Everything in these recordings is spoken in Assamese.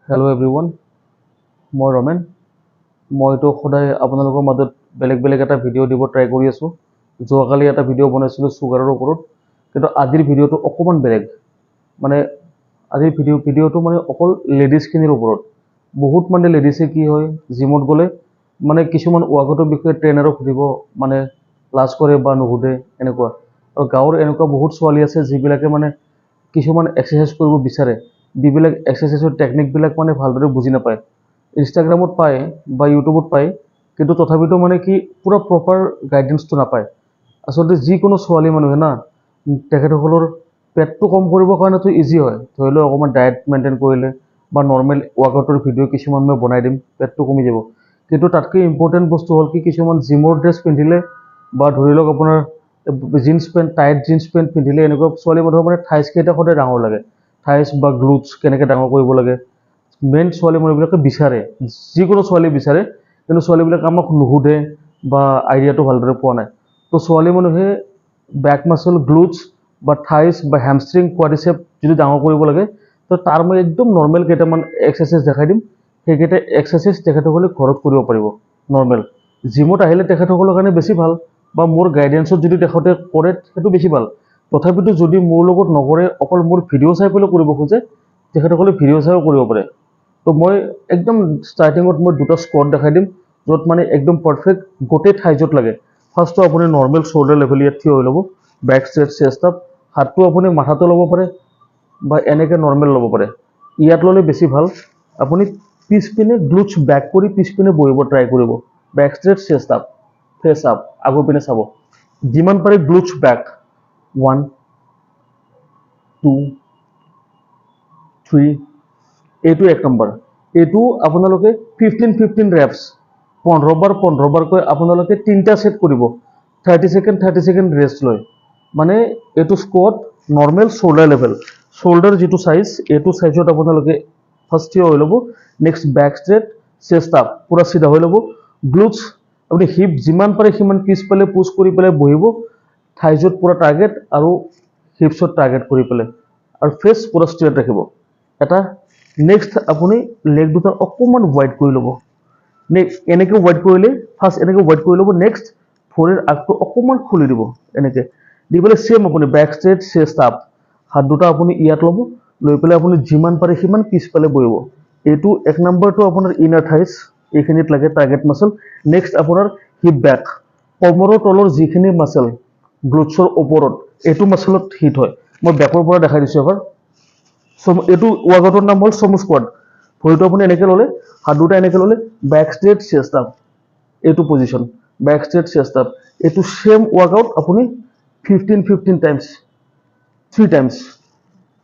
হেল্ল' এভৰিৱান, মই ৰমেন। মইতো সদায় আপোনালোকৰ মাজত বেলেগ এটা ভিডিঅ' দিব ট্ৰাই কৰি আছোঁ। যোৱাকালি এটা ভিডিঅ' বনাইছিলোঁ চুগাৰৰ ওপৰত, কিন্তু আজিৰ ভিডিঅ'টো অকণমান বেলেগ। মানে আজিৰ ভিডিঅ'টো মানে অকল লেডিজখিনিৰ ওপৰত। বহুত মানে লেডিজে কি হয়, জিমত গ'লে মানে কিছুমান ৱৰ্কআউটৰ বিষয়ে ট্ৰেইনাৰক সুধিব, মানে লাজ কৰে বা নুসুধে এনেকুৱা। আৰু গাঁৱৰ এনেকুৱা বহুত ছোৱালী আছে যিবিলাকে মানে কিছুমান এক্সাৰচাইজ কৰিব বিচাৰে, যিবিলাক এক্সাৰচাইজৰ টেকনিকবিলাক মানে ভালদৰে বুজি নাপায়। ইনষ্টাগ্ৰামত পায় বা ইউটিউবত পায়, কিন্তু তথাপিতো মানে কি পূৰা প্ৰপাৰ গাইডেঞ্চটো নাপায়। আচলতে যিকোনো ছোৱালী মানুহে না, তেখেতসকলৰ পেটটো কম কৰিবৰ কাৰণেতো ইজি হয়। ধৰি লওক অকণমান ডায়েট মেইনটেইন কৰিলে বা নৰ্মেল ৱৰ্কআউটৰ ভিডিঅ' কিছুমান মই বনাই দিম, পেটটো কমি যাব। কিন্তু তাতকৈ ইম্পৰ্টেণ্ট বস্তু হ'ল কি, কিছুমান জিমৰ ড্ৰেছ পিন্ধিলে বা ধৰি লওক আপোনাৰ jeans pant, tight jeans pant পিন্ধিলে এনেকুৱা ছোৱালী মানুহৰ মানে থাইচ কেইটা সদায় ডাঙৰ লাগে। থাইচ বা গ্লুটছ কেনেকৈ ডাঙৰ কৰিব লাগে, মেইন ছোৱালী মানুহবিলাকে বিচাৰে, যিকোনো ছোৱালী বিচাৰে, কিন্তু ছোৱালীবিলাকে আমাক নুসুধে বা আইডিয়াটো ভালদৰে পোৱা নাই। তো ছোৱালী মানুহে বেক মাচল, গ্লুটছ বা থাইচ বা হেমষ্ট্ৰিং, কোৱাড্ৰিচেপ যদি ডাঙৰ কৰিব লাগে, তো তাৰ মই একদম নৰ্মেল কেইটামান এক্সাৰচাইজ দেখাই দিম। সেইকেইটা এক্সাৰচাইজ তেখেতসকলে ঘৰত কৰিব পাৰিব নৰ্মেল। জিমত আহিলে তেখেতসকলৰ কাৰণে বেছি ভাল, বা মোৰ গাইডেঞ্চত যদি তেখেতে কৰে সেইটো বেছি ভাল। তথাপিতো যদি মোৰ লগত নকৰে, অকল মোৰ ভিডিঅ' চাই পেলাই কৰিব খোজে, তেখেতসকলে ভিডিঅ' চাইও কৰিব পাৰে। তো মই একদম ষ্টাৰ্টিঙত মই দুটা স্কোৱাড দেখাই দিম, য'ত মানে একদম পাৰফেক্ট গোটেই থাইজত লাগে। ফাৰ্ষ্টটো আপুনি নৰ্মেল শ্বল্ডাৰ লেভেল ইয়াত থিয় হৈ ল'ব, বেক ষ্ট্ৰেট, চেষ্ট আপ। হাতটো আপুনি মাথাটো ল'ব পাৰে বা এনেকৈ নৰ্মেল ল'ব পাৰে। ইয়াত ল'লে বেছি ভাল। আপুনি পিছপিনে গ্লুটছ বেক কৰি পিছপিনে বহিব ট্ৰাই কৰিব। বেক ষ্ট্ৰেট, চেষ্ট আপ, ফেচ আপ, আগৰ পিনে চাব। যিমান পাৰে গ্লুটছ বেক। 1 2 3, এইটো 1 নম্বৰ। এইটো আপোনালোকে 15 ৰেপছ, 15 বাৰকৈ আপোনালোকে 3টা ছেট কৰিব। 30 ছেকেণ্ড ৰেষ্ট লৈ। মানে এইটো squad normal shoulder level, shoulder যিটো চাইজ, এইটো চাইজত আপোনালোকে ফাৰ্ষ্ট থিয় হৈ ল'ব। নেক্সট বেক ষ্ট্ৰেট, চেষ্ট আপ, পূৰা চিধা হৈ ল'ব। গ্লুটছ আপুনি হিপ যিমান পাৰে সিমান পিছফালে পুছ কৰি পেলাই বহিব। থাইজত পূৰা টাৰ্গেট আৰু হিপছত টাৰ্গেট কৰি পেলাই, আৰু ফেচ পূৰা ষ্ট্ৰেট ৰাখিব। এটা নেক্সট আপুনি লেগ দুটা অকণমান ৱাইড কৰি ল'ব। এনেকৈ ৱাইড কৰিলে, ফাৰ্ষ্ট এনেকৈ ৱাইড কৰি ল'ব। নেক্সট ভৰিৰ আগটো অকণমান খুলি দিব, এনেকৈ দি পেলাই ছেম আপুনি বেক ষ্ট্ৰেট, চেষ্ট আপ, হাত দুটা আপুনি ইয়াত ল'ব, লৈ পেলাই আপুনি যিমান পাৰে সিমান পিছফালে বহিব। এইটো 1 নম্বৰটো আপোনাৰ ইনাৰ থাইজ, এইখিনিত লাগে টাৰ্গেট মাচল। নেক্সট আপোনাৰ হিপ বেক, কমৰৰ তলৰ যিখিনি মাচল গ্লুটছৰ ওপৰত, এইটো মাচলত হিট হয়। মই বেকৰ পৰা দেখাই দিছোঁ এবাৰ। এইটো ৱৰ্কআউটৰ নাম হ'ল চমু স্কোৱাড। ভৰিটো আপুনি এনেকৈ ল'লে, হাত দুটা এনেকৈ ল'লে, বেক ষ্ট্ৰেট, চেষ্ট আপ, এইটো পজিশ্যন, বেক ষ্ট্ৰেট, চেষ্ট আপ। এইটো ছেম ৱৰ্কআউট আপুনি 15 টাইমছ, 3 টাইমছ,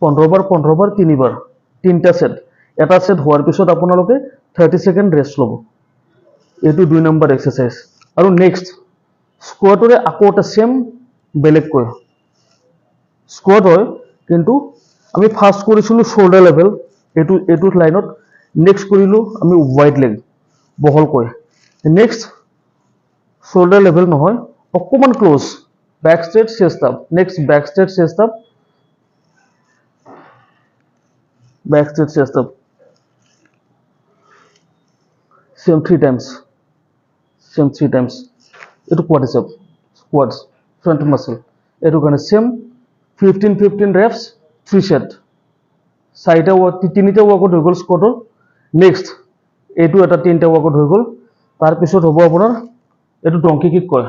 15 বাৰ 3 বাৰ, 3টা ছেট। এটা ছেট হোৱাৰ পিছত আপোনালোকে 30 ছেকেণ্ড ৰেষ্ট ল'ব। এইটো 2 নম্বৰ এক্সাৰচাইজ। আৰু নেক্সট স্কোৱাডৰে আকৌ এটা ছেম বেলেগকৈ স্কোৱাড হয়, কিন্তু আমি ফাৰ্ষ্ট কৰিছিলোঁ শ্বল্ডাৰ লেভেল, এইটো লাইনত। নেক্সট কৰিলোঁ আমি ৱাইড লেগ, বহলকৈ। নেক্সট শ্বল্ডাৰ লেভেল নহয়, অকণমান ক্ল'জ, বেক ষ্ট্ৰেট, চেষ্ট আপ। নেক্সট বেক ষ্ট্ৰেট, চেষ্ট আপ, বেক ষ্ট্ৰেট, চেষ্ট আপ, ছেম 3 টাইমছ, এইটো কোৱাড্ৰিচেপ, স্কোৱাডছ, ফ্ৰণ্ট মাচল। এইটো কাৰণে ছেম 15 ৰেপছ, 3 ছেট। 3টা ৱৰ্কআউট হৈ গ'ল স্কোৱাডৰ। নেক্সট এইটো এটা 3টা ৱৰ্কআউট হৈ গ'ল। তাৰপিছত হ'ব আপোনাৰ এইটো ডংকি কিক কয়,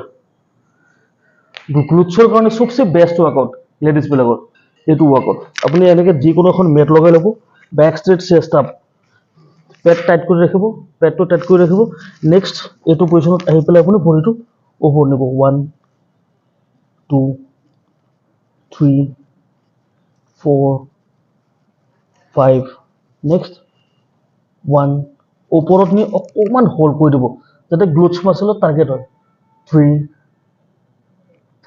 গ্লুটছৰ কাৰণে চবচে বেষ্ট ৱৰ্কআউট লেডিজবিলাকৰ। এইটো ৱৰ্কআউট আপুনি এনেকৈ যিকোনো এখন মেট লগাই ল'ব, বেক ষ্ট্ৰেট, চেষ্ট আপ, পেট টাইট কৰি ৰাখিব, পেটটো টাইট কৰি ৰাখিব। নেক্সট এইটো পজিশ্যনত আহি পেলাই আপুনি ভৰিটো ওপৰত নিব। 1 2 3 4 5, নেক্সট 1, ওপৰত নি অকণমান হোল্ড কৰি দিব, যাতে গ্লুটছ মাচলত টাৰ্গেট হয়। 3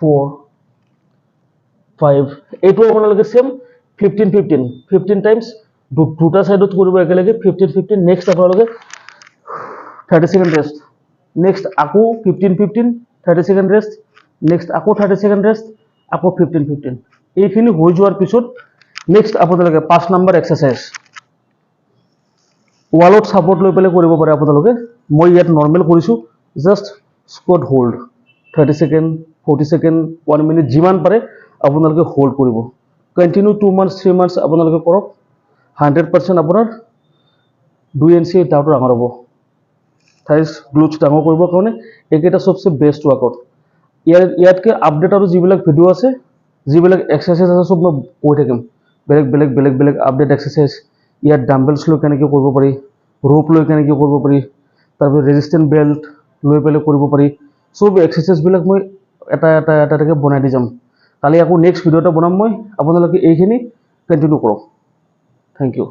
4 5, এইটো আপোনালোকে ছেম 15 টাইমছ, দুটা ছাইডত কৰিব একেলগে 15। নেক্সট আপোনালোকে 30 ছেকেণ্ড ৰেষ্ট। নেক্সট আকৌ 15, 30 ছেকেণ্ড ৰেষ্ট। নেক্সট আকৌ 30 ছেকেণ্ড ৰেষ্ট, আকৌ 15। এইখিনি হৈ যোৱাৰ পিছত নেক্সট আপোনালোকে 5 নম্বৰ এক্সাৰচাইজ। ৱালত ছাপৰ্ট লৈ পেলাই কৰিব পাৰে আপোনালোকে মই ইয়াত নৰ্মেল কৰিছোঁ just squat hold 30 second 40 second 1 minute যিমান পাৰে আপোনালোকে হোল্ড কৰিব কণ্টিনিউ 2 মান্থছ 3 মান্থছ আপোনালোকে কৰক 100% আপোনাৰ 2 ইঞ্চি ডাউটো ডাঙৰ হ'ব থাইছ গ্লুটছ ডাঙৰ কৰিবৰ কাৰণে এইকেইটা চবচে বেষ্ট ৱৰ্কআউট ইয়াতকৈ আপডেট আৰু যিবিলাক ভিডিঅ' আছে যিবিলাক এক্সাৰচাইজ আছে চব মই কৈ থাকিম বেলেগ আপডেট এক্সাৰচাইজ ইয়াত ডাম্বেলছ লৈ কেনেকৈ কৰিব পাৰি ৰোপ লৈ কেনেকৈ কৰিব পাৰি তাৰপিছত ৰেজিষ্টেণ্ট বেল্ট লৈ পেলাই কৰিব পাৰি চব এক্সাৰচাইজবিলাক মই এটাকৈ বনাই দি যাম কালি আকৌ নেক্সট ভিডিঅ' এটা বনাম মই আপোনালোকে এইখিনি কণ্টিনিউ কৰক থেংক ইউ